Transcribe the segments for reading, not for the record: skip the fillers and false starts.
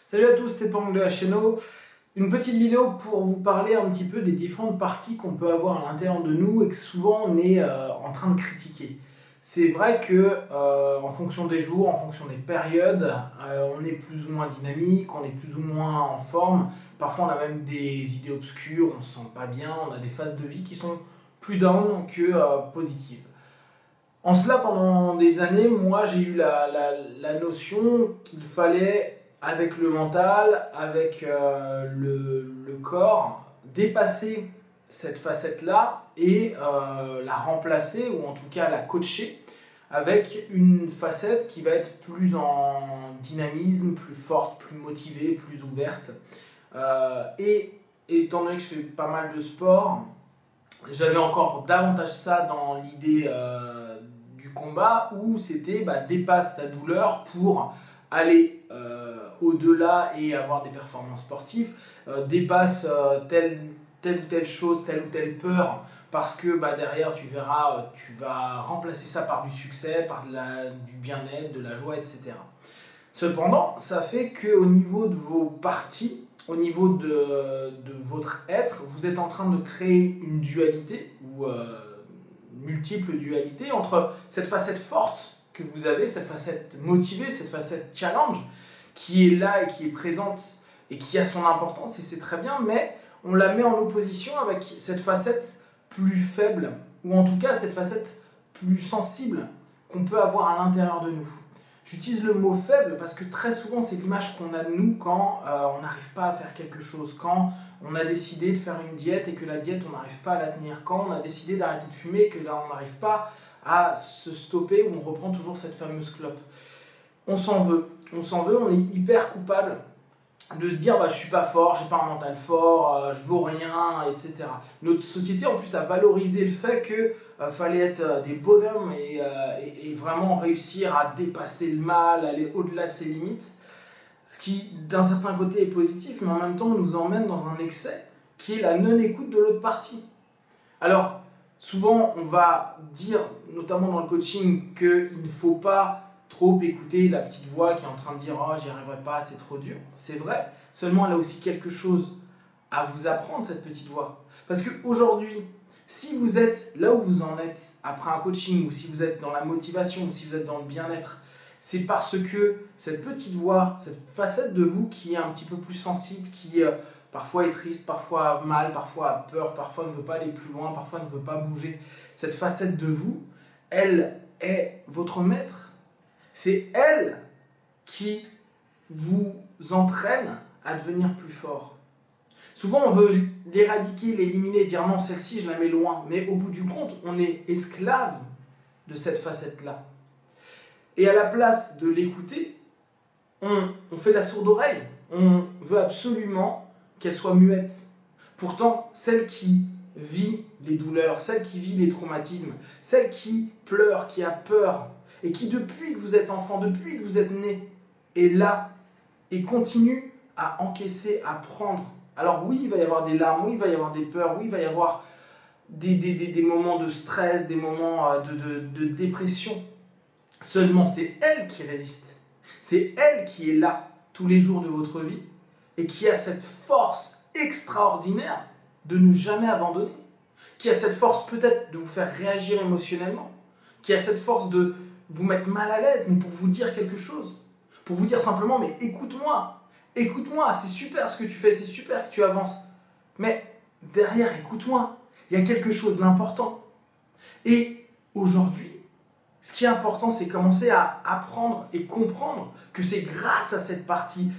Salut à tous, c'est Pang de HNO. Une petite vidéo pour vous parler un petit peu des différentes parties qu'on peut avoir à l'intérieur de nous et que souvent on est en train de critiquer. C'est vrai que en fonction des jours, en fonction des périodes, on est plus ou moins dynamique, on est plus ou moins en forme. Parfois on a même des idées obscures, on se sent pas bien, on a des phases de vie qui sont plus down que positives. En cela, pendant des années, moi j'ai eu la notion qu'il fallait, avec le mental, avec le corps, dépasser cette facette-là et la remplacer, ou en tout cas la coacher, avec une facette qui va être plus en dynamisme, plus forte, plus motivée, plus ouverte. Et étant donné que je fais pas mal de sport, j'avais encore davantage ça dans l'idée du combat où c'était dépasse ta douleur pour aller au-delà et avoir des performances sportives, dépasse telle ou telle chose, telle ou telle peur, parce que derrière tu verras, tu vas remplacer ça par du succès, par du bien-être, de la joie, etc. Cependant, ça fait qu'au niveau de vos parties, au niveau de votre être, vous êtes en train de créer une dualité ou multiples dualités entre cette facette forte que vous avez, cette facette motivée, cette facette challenge qui est là et qui est présente et qui a son importance et c'est très bien, mais on la met en opposition avec cette facette plus faible ou en tout cas cette facette plus sensible qu'on peut avoir à l'intérieur de nous. J'utilise le mot faible parce que très souvent c'est l'image qu'on a de nous quand on n'arrive pas à faire quelque chose, quand on a décidé de faire une diète et que la diète on n'arrive pas à la tenir, quand on a décidé d'arrêter de fumer et que là on n'arrive pas à se stopper ou on reprend toujours cette fameuse clope. On s'en veut, on est hyper coupable de se dire je suis pas fort, j'ai pas un mental fort, je vaux rien, etc. Notre société en plus a valorisé le fait que fallait être des bonhommes et vraiment réussir à dépasser le mal, aller au-delà de ses limites, ce qui d'un certain côté est positif, mais en même temps nous emmène dans un excès qui est la non-écoute de l'autre partie. Alors souvent on va dire, notamment dans le coaching, qu'il ne faut pas trop écouter la petite voix qui est en train de dire « Oh, j'y arriverai pas, c'est trop dur ». C'est vrai, seulement elle a aussi quelque chose à vous apprendre, cette petite voix. Parce qu'aujourd'hui, si vous êtes là où vous en êtes après un coaching, ou si vous êtes dans la motivation, ou si vous êtes dans le bien-être, c'est parce que cette petite voix, cette facette de vous qui est un petit peu plus sensible, qui parfois est triste, parfois a mal, parfois a peur, parfois ne veut pas aller plus loin, parfois ne veut pas bouger, cette facette de vous, elle est votre maître. C'est elle qui vous entraîne à devenir plus fort. Souvent, on veut l'éradiquer, l'éliminer, dire non, celle-ci, je la mets loin. Mais au bout du compte, on est esclave de cette facette-là. Et à la place de l'écouter, on fait la sourde oreille. On veut absolument qu'elle soit muette. Pourtant, celle qui vit les douleurs, celle qui vit les traumatismes, celle qui pleure, qui a peur, et qui depuis que vous êtes enfant, depuis que vous êtes né, est là et continue à encaisser, à prendre. Alors oui, il va y avoir des larmes, oui, il va y avoir des peurs, oui, il va y avoir des moments de stress, des moments de dépression. Seulement, c'est elle qui résiste. C'est elle qui est là tous les jours de votre vie et qui a cette force extraordinaire de ne jamais abandonner, qui a cette force peut-être de vous faire réagir émotionnellement, qui a cette force de vous mettre mal à l'aise, mais pour vous dire quelque chose. Pour vous dire simplement, mais écoute-moi, c'est super ce que tu fais, c'est super que tu avances. Mais derrière, écoute-moi, il y a quelque chose d'important. Et aujourd'hui, ce qui est important, c'est commencer à apprendre et comprendre que c'est grâce à cette partie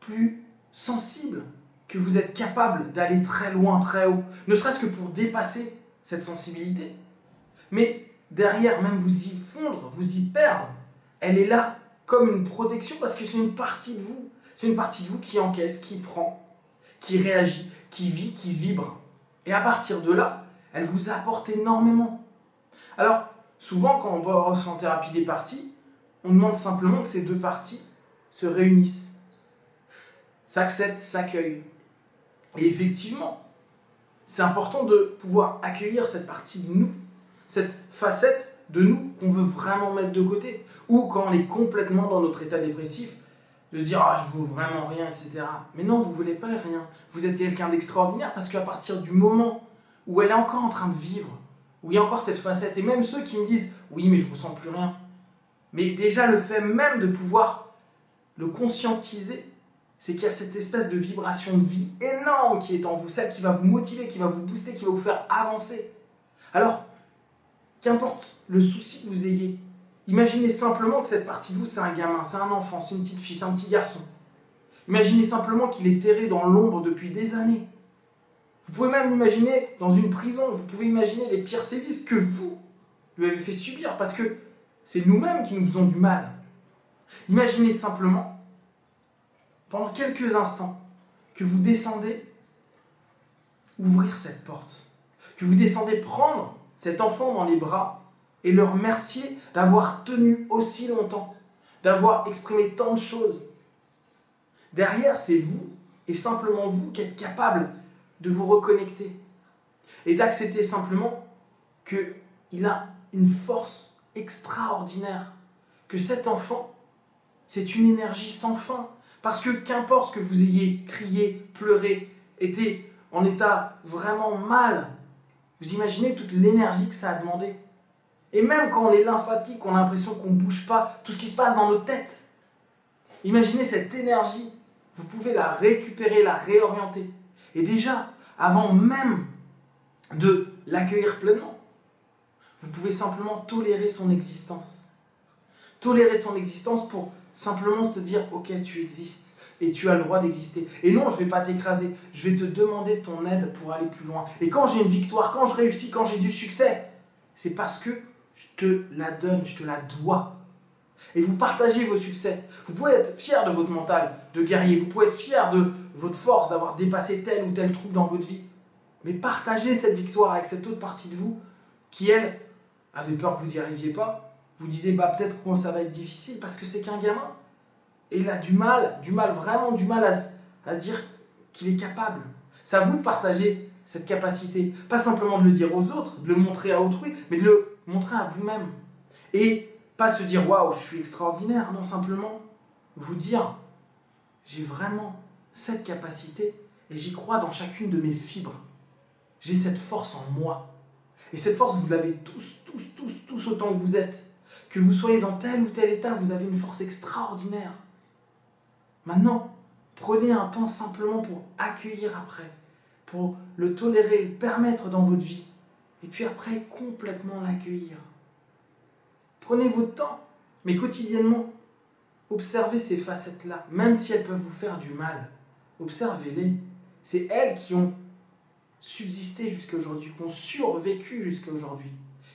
plus sensible, que vous êtes capable d'aller très loin, très haut. Ne serait-ce que pour dépasser cette sensibilité. Mais derrière, même vous y fondre, vous y perdre, elle est là comme une protection parce que c'est une partie de vous. C'est une partie de vous qui encaisse, qui prend, qui réagit, qui vit, qui vibre. Et à partir de là, elle vous apporte énormément. Alors, souvent, quand on va en thérapie des parties, on demande simplement que ces deux parties se réunissent, s'acceptent, s'accueillent. Et effectivement, c'est important de pouvoir accueillir cette partie de nous, cette facette de nous qu'on veut vraiment mettre de côté. Ou quand on est complètement dans notre état dépressif, de se dire « Ah, je vaux vraiment rien, etc. » Mais non, vous ne voulez pas rien. Vous êtes quelqu'un d'extraordinaire parce qu'à partir du moment où elle est encore en train de vivre, où il y a encore cette facette, et même ceux qui me disent « Oui, mais je ne ressens plus rien. » Mais déjà, le fait même de pouvoir le conscientiser, c'est qu'il y a cette espèce de vibration de vie énorme qui est en vous, celle qui va vous motiver, qui va vous booster, qui va vous faire avancer. Alors, qu'importe le souci que vous ayez, imaginez simplement que cette partie de vous, c'est un gamin, c'est un enfant, c'est une petite fille, c'est un petit garçon. Imaginez simplement qu'il est terré dans l'ombre depuis des années. Vous pouvez même l'imaginer dans une prison, vous pouvez imaginer les pires sévices que vous lui avez fait subir, parce que c'est nous-mêmes qui nous faisons du mal. Imaginez simplement, pendant quelques instants, que vous descendez ouvrir cette porte, que vous descendez prendre cet enfant dans les bras et le remercier d'avoir tenu aussi longtemps, d'avoir exprimé tant de choses. Derrière, c'est vous, et simplement vous, qui êtes capable de vous reconnecter et d'accepter simplement qu'il a une force extraordinaire, que cet enfant, c'est une énergie sans fin. Parce que qu'importe que vous ayez crié, pleuré, été en état vraiment mal, vous imaginez toute l'énergie que ça a demandé. Et même quand on est lymphatique, on a l'impression qu'on ne bouge pas, tout ce qui se passe dans nos têtes. Imaginez cette énergie, vous pouvez la récupérer, la réorienter. Et déjà, avant même de l'accueillir pleinement, vous pouvez simplement tolérer son existence. Tolérer son existence pour simplement te dire « Ok, tu existes et tu as le droit d'exister. Et non, je ne vais pas t'écraser, je vais te demander ton aide pour aller plus loin. Et quand j'ai une victoire, quand je réussis, quand j'ai du succès, c'est parce que je te la donne, je te la dois. » Et vous partagez vos succès. Vous pouvez être fier de votre mental de guerrier, vous pouvez être fier de votre force d'avoir dépassé tel ou tel trouble dans votre vie. Mais partagez cette victoire avec cette autre partie de vous qui, elle, avait peur que vous n'y arriviez pas. Vous disiez, peut-être que ça va être difficile parce que c'est qu'un gamin. Et il a vraiment du mal à se dire qu'il est capable. C'est à vous de partager cette capacité. Pas simplement de le dire aux autres, de le montrer à autrui, mais de le montrer à vous-même. Et pas se dire, waouh, je suis extraordinaire. Non, simplement vous dire, j'ai vraiment cette capacité et j'y crois dans chacune de mes fibres. J'ai cette force en moi. Et cette force, vous l'avez tous autant que vous êtes. Que vous soyez dans tel ou tel état, vous avez une force extraordinaire. Maintenant, prenez un temps simplement pour accueillir après, pour le tolérer, le permettre dans votre vie, et puis après, complètement l'accueillir. Prenez votre temps, mais quotidiennement, observez ces facettes-là, même si elles peuvent vous faire du mal. Observez-les. C'est elles qui ont subsisté jusqu'à aujourd'hui, qui ont survécu jusqu'à aujourd'hui,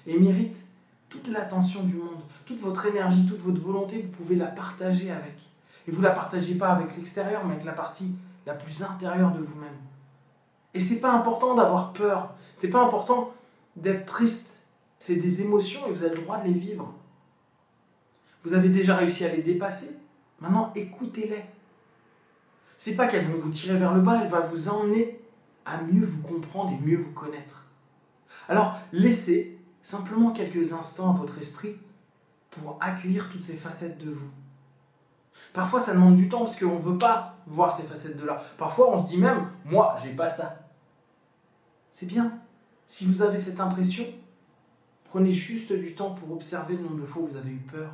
et méritent toute l'attention du monde, toute votre énergie, toute votre volonté, vous pouvez la partager avec. Et vous ne la partagez pas avec l'extérieur, mais avec la partie la plus intérieure de vous-même. Et ce n'est pas important d'avoir peur, ce n'est pas important d'être triste. C'est des émotions et vous avez le droit de les vivre. Vous avez déjà réussi à les dépasser, maintenant écoutez-les. Ce n'est pas qu'elles vont vous tirer vers le bas, elles vont vous emmener à mieux vous comprendre et mieux vous connaître. Alors laissez simplement quelques instants à votre esprit pour accueillir toutes ces facettes de vous. Parfois, ça demande du temps parce qu'on ne veut pas voir ces facettes-là. Parfois, on se dit même, moi, j'ai pas ça. C'est bien. Si vous avez cette impression, prenez juste du temps pour observer le nombre de fois où vous avez eu peur,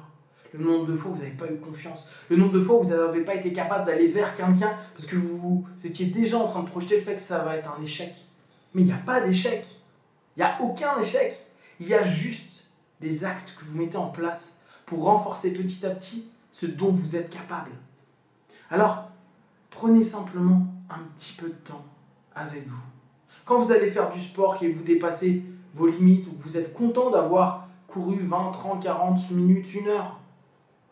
le nombre de fois où vous n'avez pas eu confiance, le nombre de fois où vous n'avez pas été capable d'aller vers quelqu'un parce que vous étiez déjà en train de projeter le fait que ça va être un échec. Mais il n'y a pas d'échec. Il n'y a aucun échec. Il y a juste des actes que vous mettez en place pour renforcer petit à petit ce dont vous êtes capable. Alors, prenez simplement un petit peu de temps avec vous. Quand vous allez faire du sport et que vous dépassez vos limites ou que vous êtes content d'avoir couru 20, 30, 40 minutes, 1 heure,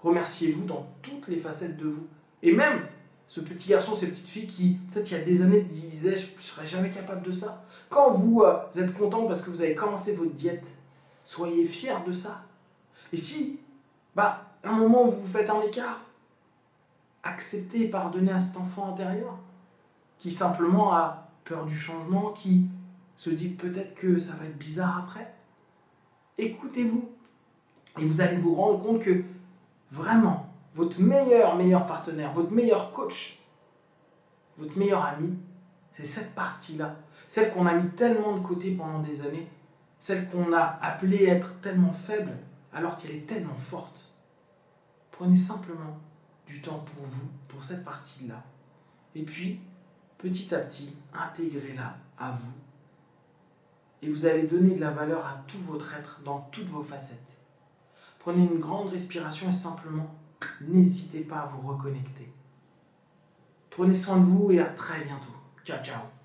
remerciez-vous dans toutes les facettes de vous. Et même ce petit garçon, ces petites filles qui, peut-être il y a des années, se disaient « je ne serais jamais capable de ça ». Quand vous êtes content parce que vous avez commencé votre diète, soyez fiers de ça. Et si, à un moment où vous faites un écart, acceptez et pardonnez à cet enfant intérieur qui simplement a peur du changement, qui se dit peut-être que ça va être bizarre après. Écoutez-vous, Et vous allez vous rendre compte que vraiment, votre meilleur partenaire, votre meilleur coach, votre meilleur ami, c'est cette partie-là. Celle qu'on a mis tellement de côté pendant des années, celle qu'on a appelée être tellement faible, alors qu'elle est tellement forte. Prenez simplement du temps pour vous, pour cette partie-là. Et puis, petit à petit, intégrez-la à vous. Et vous allez donner de la valeur à tout votre être dans toutes vos facettes. Prenez une grande respiration et simplement, n'hésitez pas à vous reconnecter. Prenez soin de vous et à très bientôt. Ciao, ciao.